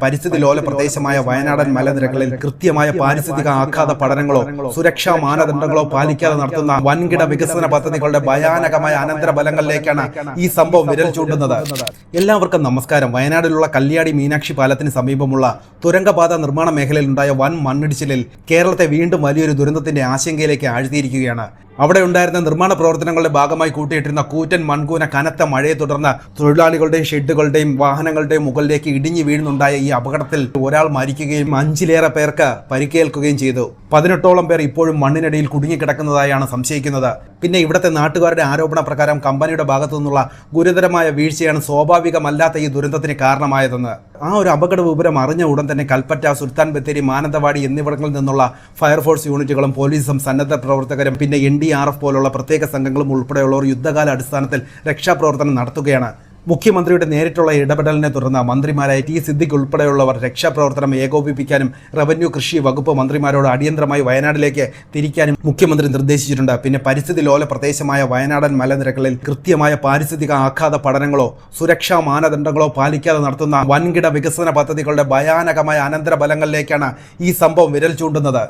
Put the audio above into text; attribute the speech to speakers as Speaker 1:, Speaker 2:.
Speaker 1: പരിസ്ഥിതി ലോല പ്രദേശമായ വയനാടൻ മലനിരകളിൽ കൃത്യമായ പാരിസ്ഥിതിക ആഘാത പഠനങ്ങളോ സുരക്ഷാ മാനദണ്ഡങ്ങളോ പാലിക്കാതെ നടത്തുന്ന വൻകിട വികസന പദ്ധതികളുടെ ഭയാനകമായ അനന്തരഫലങ്ങളിലേക്കാണ് ഈ സംഭവം വിരൽ ചൂണ്ടുന്നത്. എല്ലാവർക്കും നമസ്കാരം. വയനാട്ടിലുള്ള കല്യാടി മീനാക്ഷി പാലത്തിന് സമീപമുള്ള തുരങ്കപാത നിർമ്മാണ മേഖലയിൽ ഉണ്ടായ വൻ മണ്ണിടിച്ചിലിൽ കേരളത്തെ വീണ്ടും വലിയൊരു ദുരന്തത്തിന്റെ ആശങ്കയിലേക്ക് ആഴ്ത്തിയിരിക്കുകയാണ്. അവിടെ ഉണ്ടായിരുന്ന നിർമ്മാണ പ്രവർത്തനങ്ങളുടെ ഭാഗമായി കൂട്ടിയിട്ടിരുന്ന കൂറ്റൻ മൺകൂന കനത്ത മഴയെ തുടർന്ന് തൊഴിലാളികളുടെയും ഷെഡുകളുടെയും വാഹനങ്ങളുടെയും മുകളിലേക്ക് ഇടിഞ്ഞു വീഴുന്നുണ്ടായ ഈ അപകടത്തിൽ ഒരാൾ മരിക്കുകയും 5-ലേറെ പേർക്ക് പരിക്കേൽക്കുകയും ചെയ്തു. 18ഓളം പേർ ഇപ്പോഴും മണ്ണിനടിയിൽ കുടുങ്ങിക്കിടക്കുന്നതായാണ് സംശയിക്കുന്നത്. പിന്നെ ഇവിടുത്തെ നാട്ടുകാരുടെ ആരോപണ പ്രകാരം കമ്പനിയുടെ ഭാഗത്തു നിന്നുള്ള ഗുരുതരമായ വീഴ്ചയാണ് സ്വാഭാവികമല്ലാത്ത ഈ ദുരന്തത്തിന് കാരണമായതെന്ന്. ആ ഒരു അപകട വിവരം അറിഞ്ഞ ഉടൻ തന്നെ കൽപ്പറ്റ, സുൽത്താൻ ബത്തേരി, മാനന്തവാടി എന്നിവിടങ്ങളിൽ നിന്നുള്ള ഫയർഫോഴ്സ് യൂണിറ്റുകളും പോലീസും സന്നദ്ധ പ്രവർത്തകരും പിന്നെ NDRF പോലുള്ള പ്രത്യേക സംഘങ്ങളും ഉൾപ്പെടെയുള്ളവർ യുദ്ധകാല അടിസ്ഥാനത്തിൽ രക്ഷാപ്രവർത്തനം നടത്തുകയാണ്. മുഖ്യമന്ത്രിയുടെ നേരിട്ടുള്ള ഇടപെടലിനെ തുടർന്ന് മന്ത്രിമാരായ ടി സിദ്ദിഖ് ഉൾപ്പെടെയുള്ളവർ രക്ഷാപ്രവർത്തനം ഏകോപിപ്പിക്കാനും റവന്യൂ കൃഷി വകുപ്പ് മന്ത്രിമാരോട് അടിയന്തരമായി വയനാട്ടിലേക്ക് തിരിക്കാനും മുഖ്യമന്ത്രി നിർദ്ദേശിച്ചിട്ടുണ്ട്. പിന്നെ പരിസ്ഥിതി ലോല പ്രദേശമായ വയനാടൻ മലനിരകളിൽ കൃത്യമായ പാരിസ്ഥിതിക ആഘാത പഠനങ്ങളോ സുരക്ഷാ മാനദണ്ഡങ്ങളോ പാലിക്കാതെ നടത്തുന്ന വൻകിട വികസന പദ്ധതികളുടെ ഭയാനകമായ അനന്തരഫലങ്ങളിലേക്കാണ് ഈ സംഭവം വിരൽ ചൂണ്ടുന്നത്.